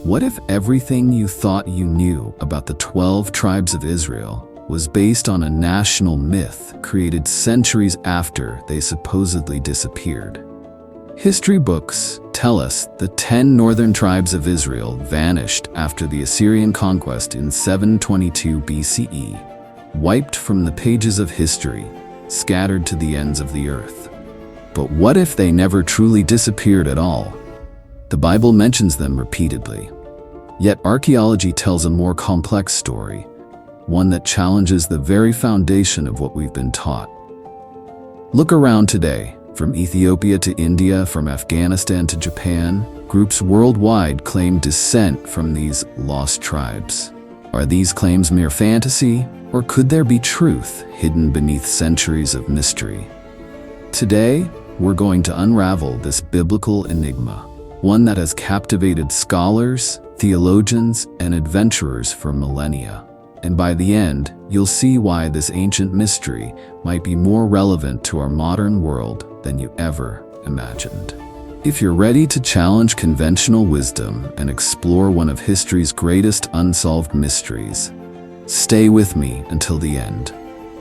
What if everything you thought you knew about the 12 tribes of Israel was based on a national myth created centuries after they supposedly disappeared? History books tell us the 10 northern tribes of Israel vanished after the Assyrian conquest in 722 BCE, wiped from the pages of history, scattered to the ends of the earth. But what if they never truly disappeared at all? The Bible mentions them repeatedly. Yet archaeology tells a more complex story, one that challenges the very foundation of what we've been taught. Look around today. From Ethiopia to India, from Afghanistan to Japan, groups worldwide claim descent from these lost tribes. Are these claims mere fantasy, or could there be truth hidden beneath centuries of mystery? Today, we're going to unravel this biblical enigma, one that has captivated scholars, theologians, and adventurers for millennia. And by the end, you'll see why this ancient mystery might be more relevant to our modern world than you ever imagined. If you're ready to challenge conventional wisdom and explore one of history's greatest unsolved mysteries, stay with me until the end.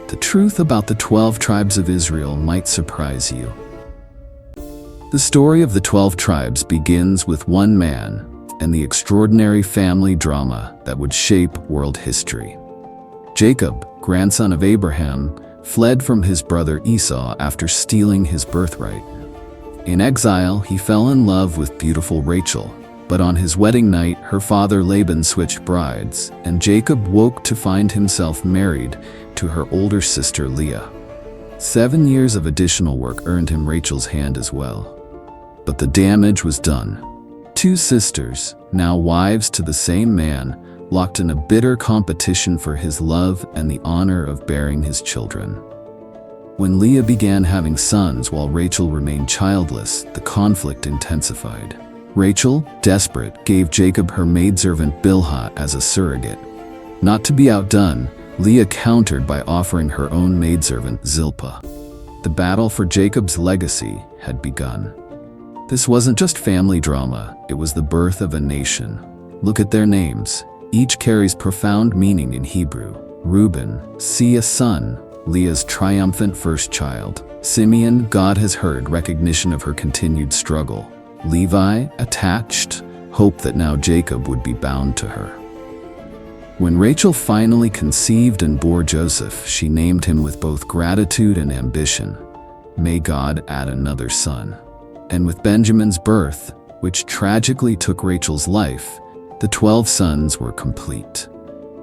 The truth about the 12 tribes of Israel might surprise you. The story of the 12 tribes begins with one man and the extraordinary family drama that would shape world history. Jacob, grandson of Abraham, fled from his brother Esau after stealing his birthright. In exile, he fell in love with beautiful Rachel, but on his wedding night, her father Laban switched brides, and Jacob woke to find himself married to her older sister Leah. 7 years of additional work earned him Rachel's hand as well. But the damage was done. 2 sisters, now wives to the same man, locked in a bitter competition for his love and the honor of bearing his children. When Leah began having sons while Rachel remained childless, the conflict intensified. Rachel, desperate, gave Jacob her maidservant Bilhah as a surrogate. Not to be outdone, Leah countered by offering her own maidservant Zilpah. The battle for Jacob's legacy had begun. This wasn't just family drama, it was the birth of a nation. Look at their names. Each carries profound meaning in Hebrew. Reuben, see a son, Leah's triumphant first child. Simeon, God has heard, recognition of her continued struggle. Levi, attached, hope that now Jacob would be bound to her. When Rachel finally conceived and bore Joseph, she named him with both gratitude and ambition. May God add another son. And with Benjamin's birth, which tragically took Rachel's life, the 12 sons were complete.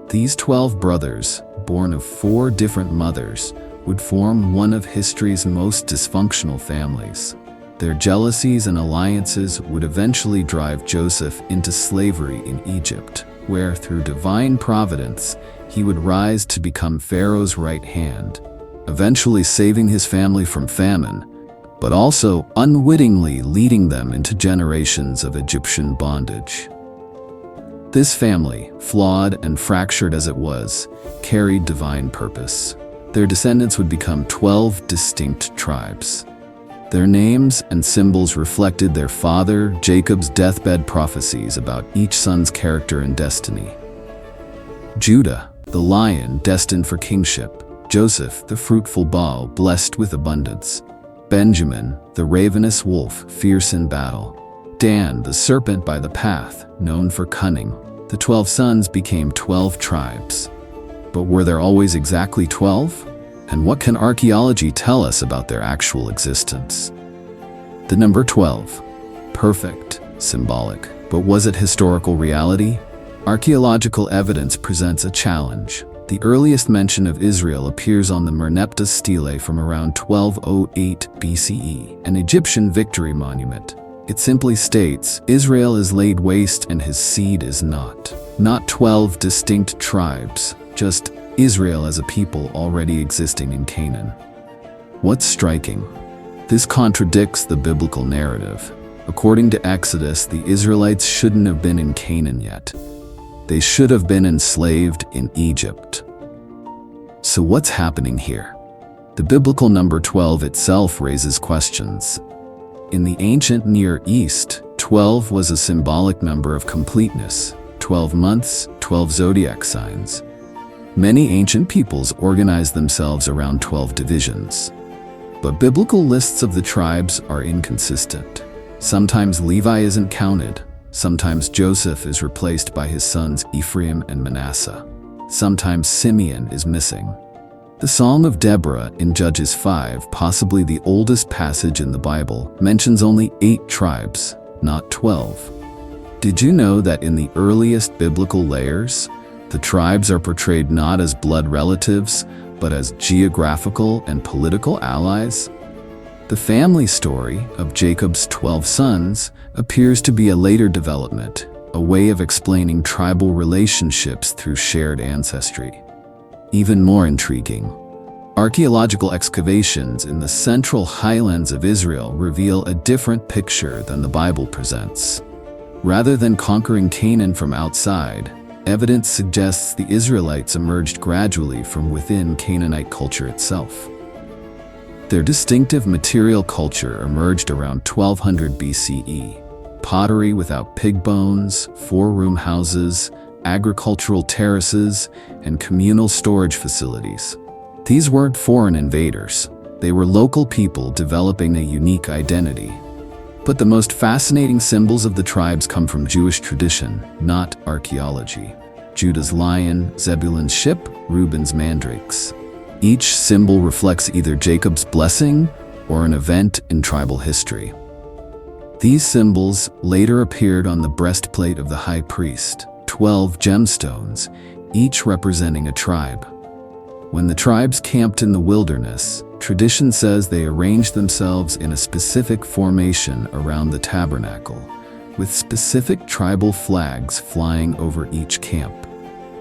These 12 brothers, born of 4 different mothers, would form one of history's most dysfunctional families. Their jealousies and alliances would eventually drive Joseph into slavery in Egypt, where through divine providence, he would rise to become Pharaoh's right hand, eventually saving his family from famine, but also unwittingly leading them into generations of Egyptian bondage. This family, flawed and fractured as it was, carried divine purpose. Their descendants would become 12 distinct tribes. Their names and symbols reflected their father, Jacob's deathbed prophecies about each son's character and destiny. Judah, the lion destined for kingship. Joseph, the fruitful bough blessed with abundance. Benjamin, the ravenous wolf, fierce in battle. Dan, the serpent by the path, known for cunning. The 12 sons became 12 tribes. But were there always exactly 12? And what can archaeology tell us about their actual existence? The number 12. Perfect, symbolic. But was it historical reality? Archaeological evidence presents a challenge. The earliest mention of Israel appears on the Merneptah stele from around 1208 BCE, an Egyptian victory monument. It simply states, Israel is laid waste and his seed is not. Not 12 distinct tribes, just Israel as a people already existing in Canaan. What's striking? This contradicts the biblical narrative. According to Exodus, the Israelites shouldn't have been in Canaan yet. They should have been enslaved in Egypt. So what's happening here? The biblical number 12 itself raises questions. In the ancient Near East, 12 12 was a symbolic number of completeness, 12 months, 12 zodiac signs. Many ancient peoples organized themselves around 12 divisions. But biblical lists of the tribes are inconsistent. Sometimes Levi isn't counted. Sometimes Joseph is replaced by his sons Ephraim and Manasseh. Sometimes Simeon is missing. The Song of Deborah in Judges 5, possibly the oldest passage in the Bible, mentions only 8 tribes, not 12. Did you know that in the earliest biblical layers, the tribes are portrayed not as blood relatives, but as geographical and political allies? The family story of Jacob's 12 sons appears to be a later development, a way of explaining tribal relationships through shared ancestry. Even more intriguing, archaeological excavations in the central highlands of Israel reveal a different picture than the Bible presents. Rather than conquering Canaan from outside, evidence suggests the Israelites emerged gradually from within Canaanite culture itself. Their distinctive material culture emerged around 1200 BCE. Pottery without pig bones, 4-room houses, agricultural terraces, and communal storage facilities. These weren't foreign invaders. They were local people developing a unique identity. But the most fascinating symbols of the tribes come from Jewish tradition, not archaeology. Judah's lion, Zebulun's ship, Reuben's mandrakes. Each symbol reflects either Jacob's blessing or an event in tribal history. These symbols later appeared on the breastplate of the high priest, 12 gemstones, each representing a tribe. When the tribes camped in the wilderness, tradition says they arranged themselves in a specific formation around the tabernacle, with specific tribal flags flying over each camp.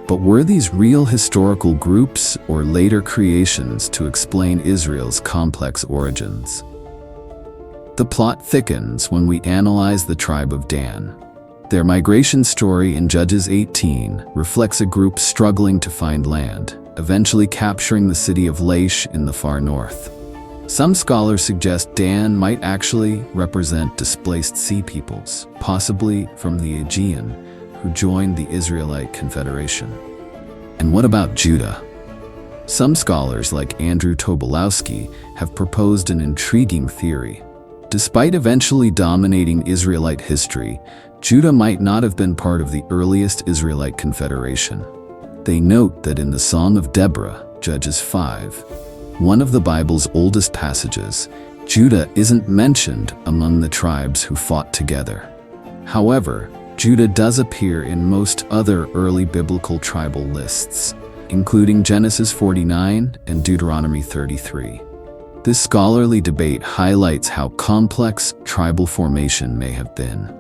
But were these real historical groups or later creations to explain Israel's complex origins? The plot thickens when we analyze the tribe of Dan. Their migration story in Judges 18 reflects a group struggling to find land, eventually capturing the city of Laish in the far north. Some scholars suggest Dan might actually represent displaced sea peoples, possibly from the Aegean, who joined the Israelite Confederation. And what about Judah? Some scholars, like Andrew Tobolowsky, have proposed an intriguing theory. Despite eventually dominating Israelite history, Judah might not have been part of the earliest Israelite confederation. They note that in the Song of Deborah, Judges 5, one of the Bible's oldest passages, Judah isn't mentioned among the tribes who fought together. However, Judah does appear in most other early biblical tribal lists, including Genesis 49 and Deuteronomy 33. This scholarly debate highlights how complex tribal formation may have been.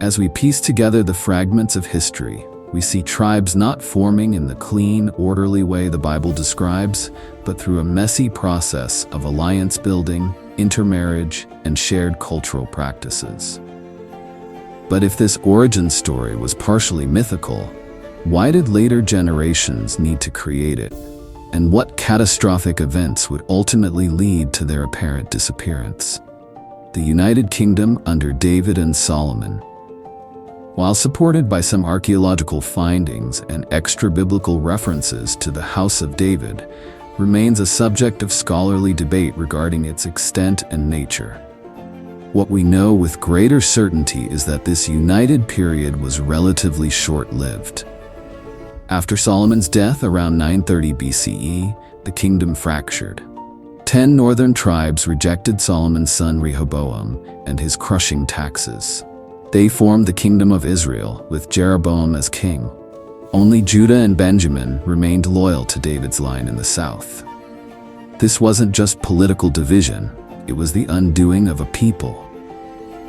As we piece together the fragments of history, we see tribes not forming in the clean, orderly way the Bible describes, but through a messy process of alliance building, intermarriage, and shared cultural practices. But if this origin story was partially mythical, why did later generations need to create it? And what catastrophic events would ultimately lead to their apparent disappearance? The United Kingdom under David and Solomon. While supported by some archaeological findings and extra-biblical references to the House of David, remains a subject of scholarly debate regarding its extent and nature. What we know with greater certainty is that this united period was relatively short-lived. After Solomon's death around 930 BCE, the kingdom fractured. 10 northern tribes rejected Solomon's son Rehoboam and his crushing taxes. They formed the Kingdom of Israel, with Jeroboam as king. Only Judah and Benjamin remained loyal to David's line in the south. This wasn't just political division, it was the undoing of a people.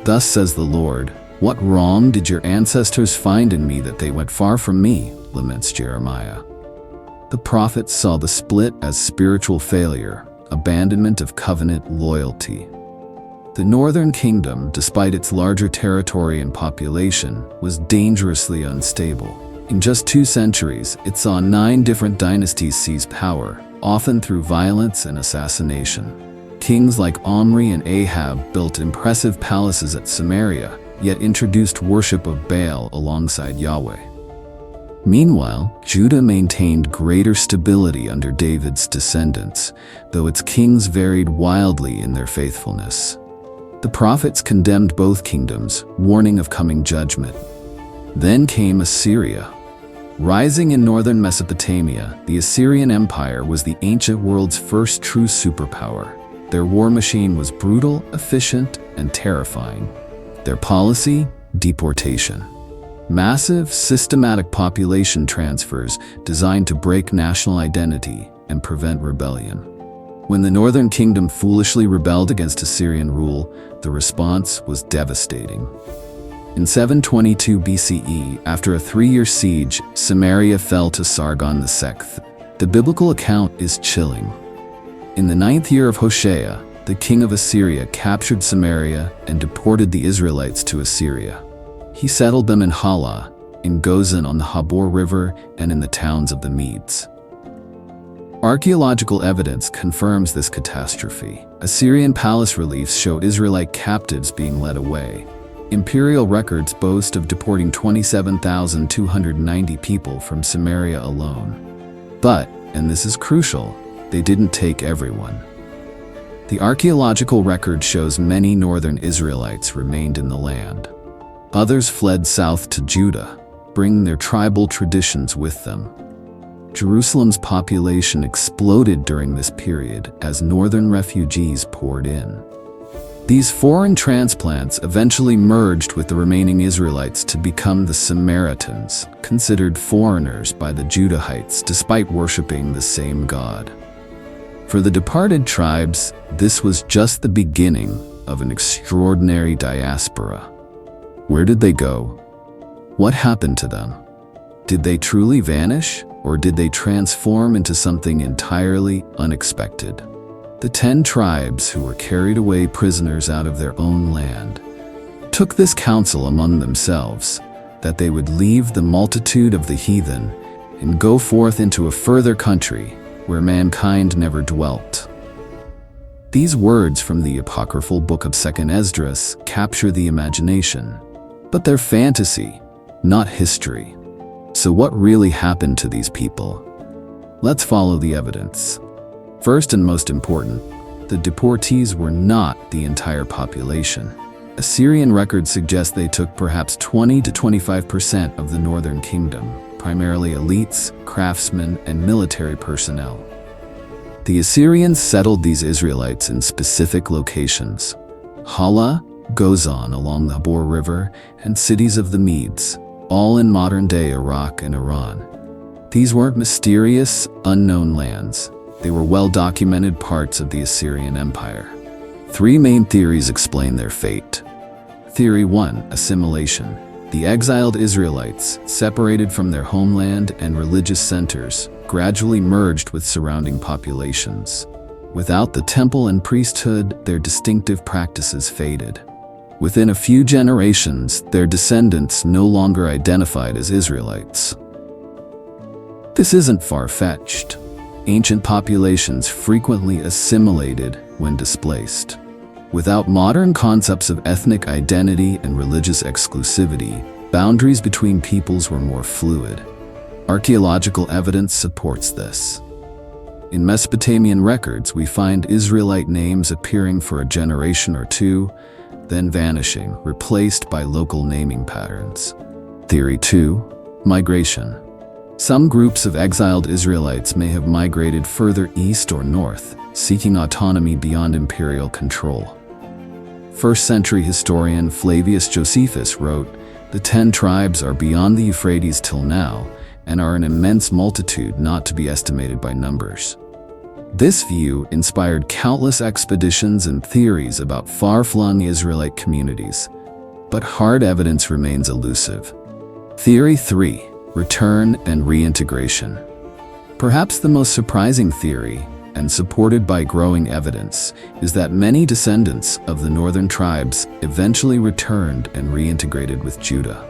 Thus says the Lord, "What wrong did your ancestors find in me that they went far from me?" laments Jeremiah. The prophets saw the split as spiritual failure, abandonment of covenant loyalty. The northern kingdom, despite its larger territory and population, was dangerously unstable. In just 2 centuries, it saw 9 different dynasties seize power, often through violence and assassination. Kings like Omri and Ahab built impressive palaces at Samaria, yet introduced worship of Baal alongside Yahweh. Meanwhile, Judah maintained greater stability under David's descendants, though its kings varied wildly in their faithfulness. The prophets condemned both kingdoms, warning of coming judgment. Then came Assyria. Rising in northern Mesopotamia, the Assyrian Empire was the ancient world's first true superpower. Their war machine was brutal, efficient, and terrifying. Their policy? Deportation. Massive, systematic population transfers designed to break national identity and prevent rebellion. When the Northern Kingdom foolishly rebelled against Assyrian rule, the response was devastating. In 722 BCE, after a 3-year siege, Samaria fell to Sargon VI. The biblical account is chilling. In the 9th year of Hoshea, the king of Assyria captured Samaria and deported the Israelites to Assyria. He settled them in Hala, in Gozan on the Habor River, and in the towns of the Medes. Archaeological evidence confirms this catastrophe. Assyrian palace reliefs show Israelite captives being led away. Imperial records boast of deporting 27,290 people from Samaria alone. But, and this is crucial, they didn't take everyone. The archaeological record shows many northern Israelites remained in the land. Others fled south to Judah, bringing their tribal traditions with them. Jerusalem's population exploded during this period as northern refugees poured in. These foreign transplants eventually merged with the remaining Israelites to become the Samaritans, considered foreigners by the Judahites despite worshiping the same God. For the departed tribes, this was just the beginning of an extraordinary diaspora. Where did they go? What happened to them? Did they truly vanish, or did they transform into something entirely unexpected? The 10 tribes who were carried away prisoners out of their own land took this counsel among themselves, that they would leave the multitude of the heathen and go forth into a further country where mankind never dwelt. These words from the apocryphal book of 2nd Esdras capture the imagination, but they're fantasy, not history. So what really happened to these people? Let's follow the evidence. First and most important, the deportees were not the entire population. Assyrian records suggest they took perhaps 20 to 25% of the northern kingdom, primarily elites, craftsmen, and military personnel. The Assyrians settled these Israelites in specific locations: Hala, Gozan along the Habor River, and cities of the Medes, all in modern-day Iraq and Iran. These weren't mysterious, unknown lands. They were well-documented parts of the Assyrian Empire. 3 main theories explain their fate. Theory 1, assimilation. The exiled Israelites, separated from their homeland and religious centers, gradually merged with surrounding populations. Without the temple and priesthood, their distinctive practices faded. Within a few generations, their descendants no longer identified as Israelites. This isn't far-fetched. Ancient populations frequently assimilated when displaced. Without modern concepts of ethnic identity and religious exclusivity, boundaries between peoples were more fluid. Archaeological evidence supports this. In Mesopotamian records, we find Israelite names appearing for a generation or two, then vanishing, replaced by local naming patterns. Theory 2, migration. Some groups of exiled Israelites may have migrated further east or north, seeking autonomy beyond imperial control. 1st century historian Flavius Josephus wrote, "The 10 tribes are beyond the Euphrates till now, and are an immense multitude not to be estimated by numbers." This view inspired countless expeditions and theories about far-flung Israelite communities, but hard evidence remains elusive. Theory 3, return and reintegration. Perhaps the most surprising theory, and supported by growing evidence, is that many descendants of the northern tribes eventually returned and reintegrated with Judah.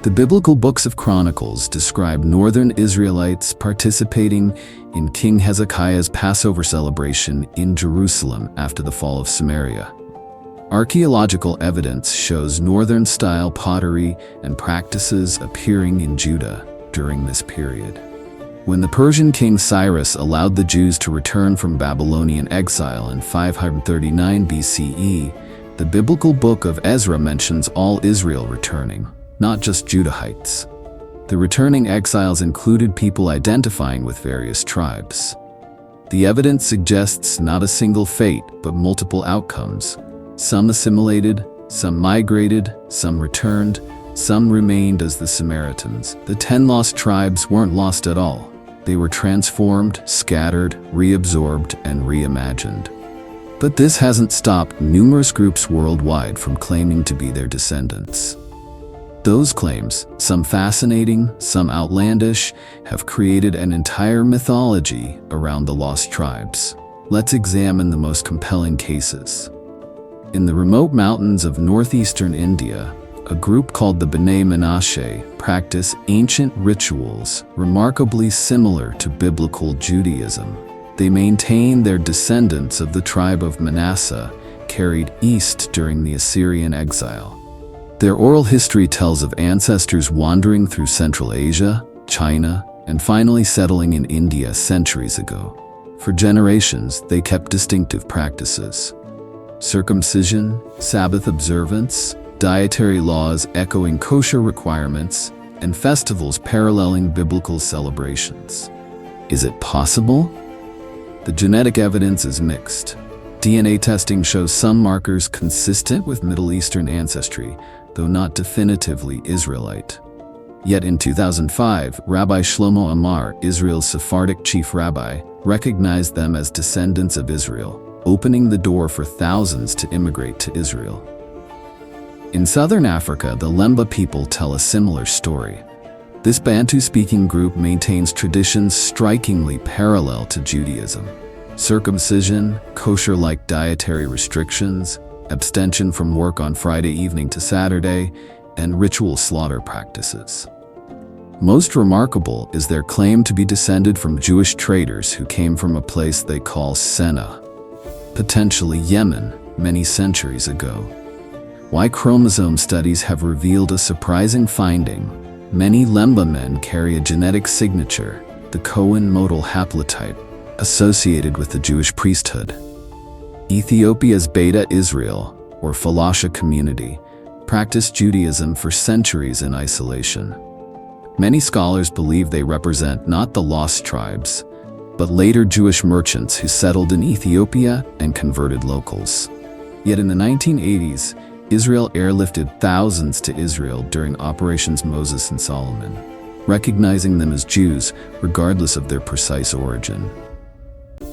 The biblical books of Chronicles describe northern Israelites participating in King Hezekiah's Passover celebration in Jerusalem after the fall of Samaria. Archaeological evidence shows northern-style pottery and practices appearing in Judah during this period. When the Persian king Cyrus allowed the Jews to return from Babylonian exile in 539 BCE, the biblical book of Ezra mentions all Israel returning, not just Judahites. The returning exiles included people identifying with various tribes. The evidence suggests not a single fate, but multiple outcomes. Some assimilated, some migrated, some returned, some remained as the Samaritans. The 10 lost tribes weren't lost at all. They were transformed, scattered, reabsorbed, and reimagined. But this hasn't stopped numerous groups worldwide from claiming to be their descendants. Those claims, some fascinating, some outlandish, have created an entire mythology around the lost tribes. Let's examine the most compelling cases. In the remote mountains of northeastern India, a group called the B'nai Menashe practice ancient rituals remarkably similar to biblical Judaism. They maintain their descendants of the tribe of Manasseh carried east during the Assyrian exile. Their oral history tells of ancestors wandering through Central Asia, China, and finally settling in India centuries ago. For generations, they kept distinctive practices: circumcision, Sabbath observance, dietary laws echoing kosher requirements, and festivals paralleling biblical celebrations. Is it possible? The genetic evidence is mixed. DNA testing shows some markers consistent with Middle Eastern ancestry, though not definitively Israelite. Yet in 2005, Rabbi Shlomo Amar, Israel's Sephardic chief rabbi, recognized them as descendants of Israel, opening the door for thousands to immigrate to Israel. In southern Africa, the Lemba people tell a similar story. This Bantu-speaking group maintains traditions strikingly parallel to Judaism: circumcision, kosher-like dietary restrictions, abstention from work on Friday evening to Saturday, and ritual slaughter practices. Most remarkable is their claim to be descended from Jewish traders who came from a place they call Senna, potentially Yemen, many centuries ago. Y chromosome studies have revealed a surprising finding. Many Lemba men carry a genetic signature, the Cohen modal haplotype, associated with the Jewish priesthood. Ethiopia's Beta Israel, or Falasha community, practiced Judaism for centuries in isolation. Many scholars believe they represent not the lost tribes, but later Jewish merchants who settled in Ethiopia and converted locals. Yet in the 1980s, Israel airlifted thousands to Israel during Operations Moses and Solomon, recognizing them as Jews regardless of their precise origin.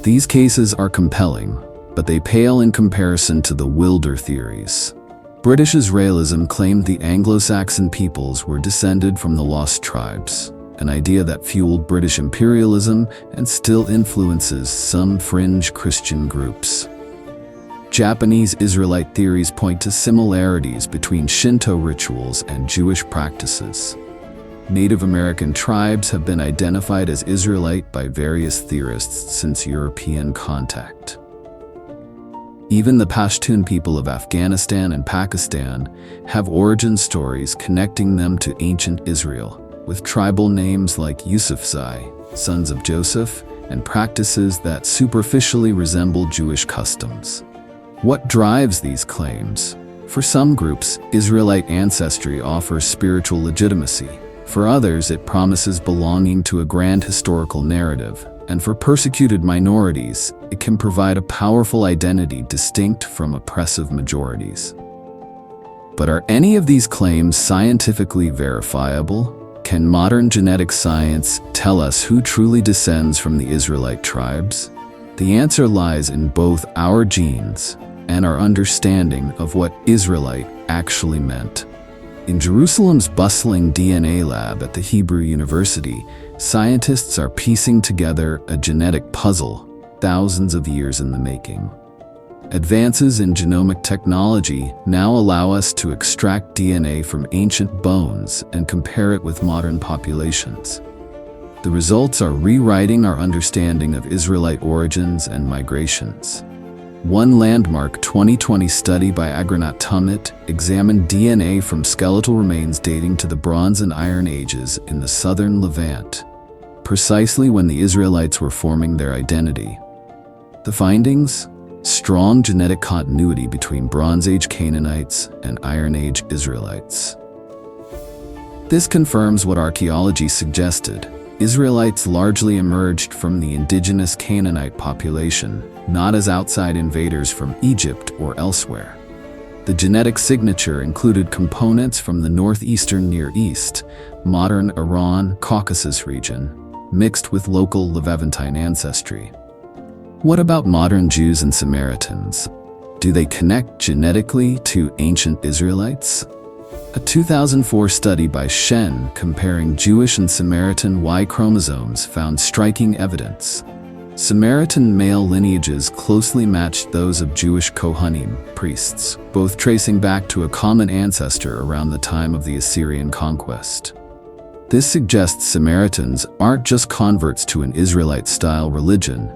These cases are compelling, but they pale in comparison to the wilder theories. British Israelism claimed the Anglo-Saxon peoples were descended from the lost tribes, an idea that fueled British imperialism and still influences some fringe Christian groups. Japanese Israelite theories point to similarities between Shinto rituals and Jewish practices. Native American tribes have been identified as Israelite by various theorists since European contact. Even the Pashtun people of Afghanistan and Pakistan have origin stories connecting them to ancient Israel, with tribal names like Yusufzai, sons of Joseph, and practices that superficially resemble Jewish customs. What drives these claims? For some groups, Israelite ancestry offers spiritual legitimacy. For others, it promises belonging to a grand historical narrative. And for persecuted minorities, it can provide a powerful identity distinct from oppressive majorities. But are any of these claims scientifically verifiable? Can modern genetic science tell us who truly descends from the Israelite tribes? The answer lies in both our genes and our understanding of what Israelite actually meant. In Jerusalem's bustling DNA lab at the Hebrew University, scientists are piecing together a genetic puzzle thousands of years in the making. Advances in genomic technology now allow us to extract DNA from ancient bones and compare it with modern populations. The results are rewriting our understanding of Israelite origins and migrations. One landmark 2020 study by agronaut Tumit examined DNA from skeletal remains dating to the Bronze and Iron Ages in the southern Levant, precisely when the Israelites were forming their identity. The findings? Strong genetic continuity between Bronze Age Canaanites and Iron Age Israelites. This confirms what archaeology suggested. Israelites largely emerged from the indigenous Canaanite population, not as outside invaders from Egypt or elsewhere. The genetic signature included components from the northeastern Near East, modern Iran, Caucasus region, mixed with local Levantine ancestry. What about modern Jews and Samaritans? Do they connect genetically to ancient Israelites? A 2004 study by Shen comparing Jewish and Samaritan Y chromosomes found striking evidence. Samaritan male lineages closely matched those of Jewish Kohanim, priests, both tracing back to a common ancestor around the time of the Assyrian conquest. This suggests Samaritans aren't just converts to an Israelite-style religion.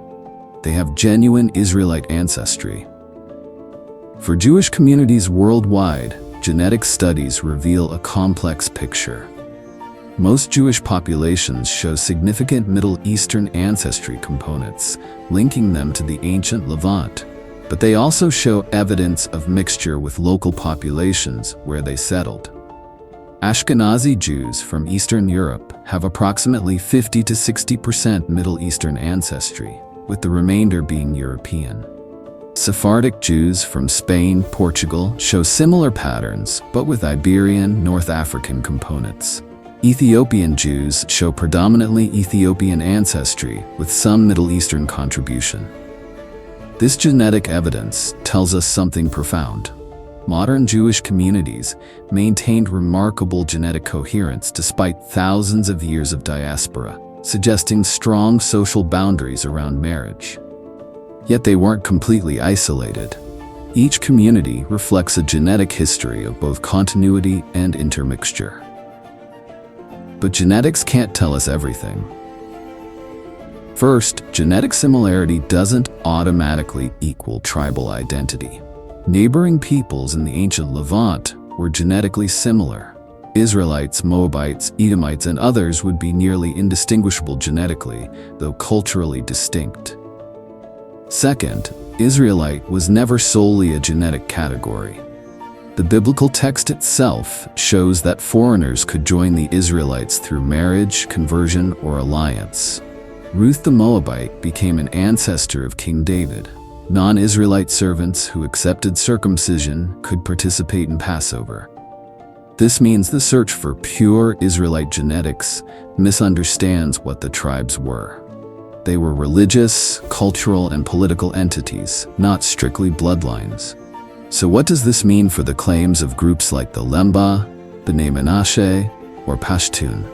They have genuine Israelite ancestry. For Jewish communities worldwide, genetic studies reveal a complex picture. Most Jewish populations show significant Middle Eastern ancestry components, linking them to the ancient Levant, but they also show evidence of mixture with local populations where they settled. Ashkenazi Jews from Eastern Europe have approximately 50 to 60% Middle Eastern ancestry, with the remainder being European. Sephardic Jews from Spain, Portugal show similar patterns, but with Iberian, North African components. Ethiopian Jews show predominantly Ethiopian ancestry with some Middle Eastern contribution. This genetic evidence tells us something profound. Modern Jewish communities maintained remarkable genetic coherence despite thousands of years of diaspora, suggesting strong social boundaries around marriage. Yet they weren't completely isolated. Each community reflects a genetic history of both continuity and intermixture. But genetics can't tell us everything. First, genetic similarity doesn't automatically equal tribal identity. Neighboring peoples in the ancient Levant were genetically similar. Israelites, Moabites, Edomites, and others would be nearly indistinguishable genetically, though culturally distinct. Second, Israelite was never solely a genetic category. The biblical text itself shows that foreigners could join the Israelites through marriage, conversion, or alliance. Ruth the Moabite became an ancestor of King David. Non-Israelite servants who accepted circumcision could participate in Passover. This means the search for pure Israelite genetics misunderstands what the tribes were. They were religious, cultural, and political entities, not strictly bloodlines. So what does this mean for the claims of groups like the Lemba, B'nai Menashe, or Pashtun?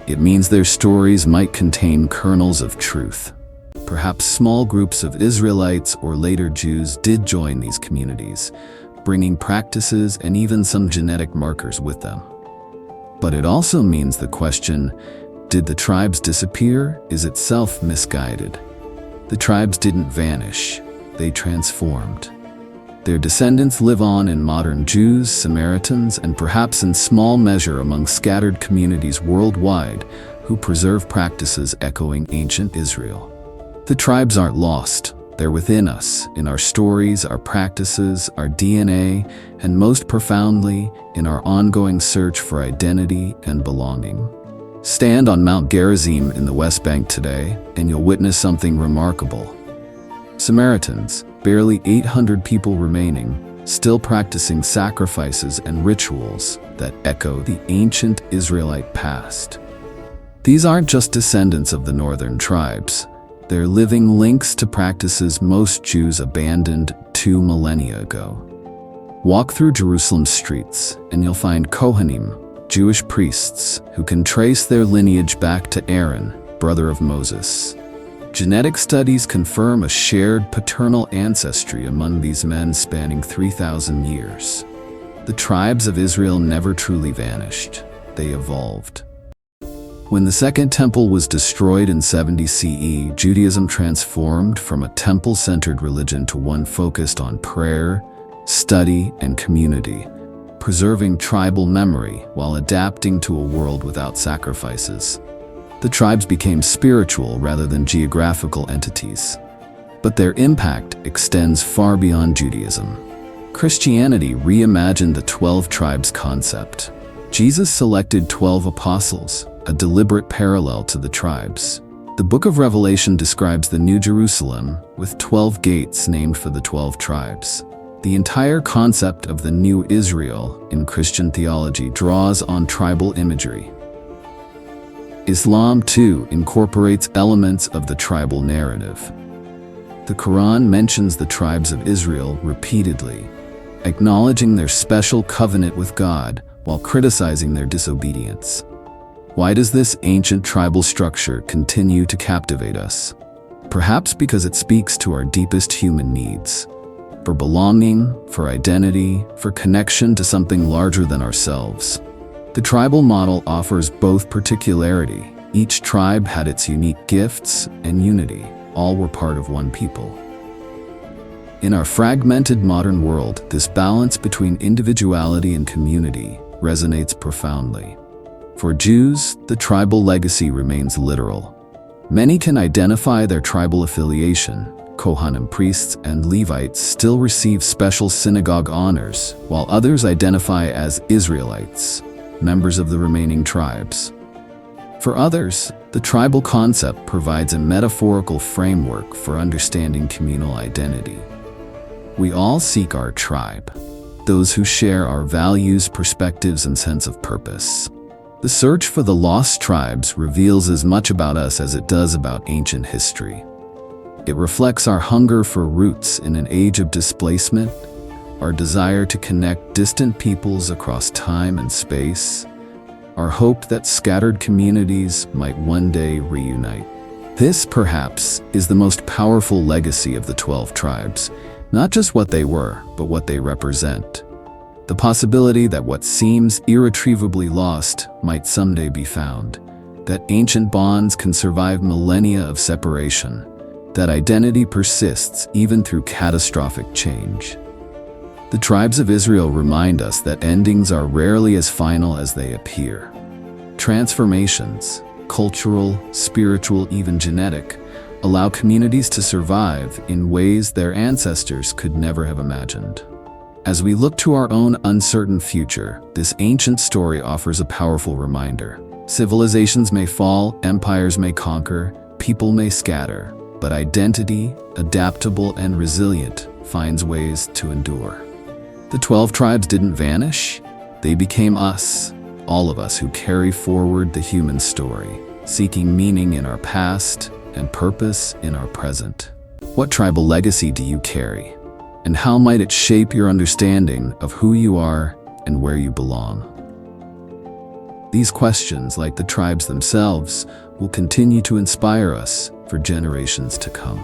It means their stories might contain kernels of truth. Perhaps small groups of Israelites or later Jews did join these communities, bringing practices and even some genetic markers with them. But it also means the question, did the tribes disappear, is itself misguided. The tribes didn't vanish, they transformed. Their descendants live on in modern Jews, Samaritans, and perhaps in small measure among scattered communities worldwide who preserve practices echoing ancient Israel. The tribes aren't lost. They're within us, in our stories, our practices, our DNA, and most profoundly, in our ongoing search for identity and belonging. Stand on Mount Gerizim in the West Bank today, and you'll witness something remarkable. Samaritans, barely 800 people remaining, still practicing sacrifices and rituals that echo the ancient Israelite past. These aren't just descendants of the northern tribes. They're living links to practices most Jews abandoned 2 millennia ago. Walk through Jerusalem's streets, and you'll find Kohanim, Jewish priests, who can trace their lineage back to Aaron, brother of Moses. Genetic studies confirm a shared paternal ancestry among these men spanning 3,000 years. The tribes of Israel never truly vanished. They evolved. When the Second Temple was destroyed in 70 CE, Judaism transformed from a temple-centered religion to one focused on prayer, study, and community, preserving tribal memory while adapting to a world without sacrifices. The tribes became spiritual rather than geographical entities. But their impact extends far beyond Judaism. Christianity reimagined the 12 tribes concept. Jesus selected 12 apostles, a deliberate parallel to the tribes. The book of Revelation describes the New Jerusalem, with 12 gates named for the 12 tribes. The entire concept of the New Israel in Christian theology draws on tribal imagery. Islam, too, incorporates elements of the tribal narrative. The Quran mentions the tribes of Israel repeatedly, acknowledging their special covenant with God while criticizing their disobedience. Why does this ancient tribal structure continue to captivate us? Perhaps because it speaks to our deepest human needs. For belonging, for identity, for connection to something larger than ourselves. The tribal model offers both particularity. Each tribe had its unique gifts and unity. All were part of one people. In our fragmented modern world, this balance between individuality and community resonates profoundly. For Jews, the tribal legacy remains literal. Many can identify their tribal affiliation. Kohanim priests and Levites still receive special synagogue honors, while others identify as Israelites, members of the remaining tribes. For others, the tribal concept provides a metaphorical framework for understanding communal identity. We all seek our tribe, those who share our values, perspectives, and sense of purpose. The search for the lost tribes reveals as much about us as it does about ancient history. It reflects our hunger for roots in an age of displacement, our desire to connect distant peoples across time and space, our hope that scattered communities might one day reunite. This, perhaps, is the most powerful legacy of the 12 tribes, not just what they were, but what they represent. The possibility that what seems irretrievably lost might someday be found, that ancient bonds can survive millennia of separation, that identity persists even through catastrophic change. The tribes of Israel remind us that endings are rarely as final as they appear. Transformations, cultural, spiritual, even genetic, allow communities to survive in ways their ancestors could never have imagined. As we look to our own uncertain future, this ancient story offers a powerful reminder. Civilizations may fall, empires may conquer, people may scatter, but identity, adaptable and resilient, finds ways to endure. The 12 tribes didn't vanish, they became us, all of us who carry forward the human story, seeking meaning in our past and purpose in our present. What tribal legacy do you carry? And how might it shape your understanding of who you are and where you belong? These questions, like the tribes themselves, will continue to inspire us for generations to come.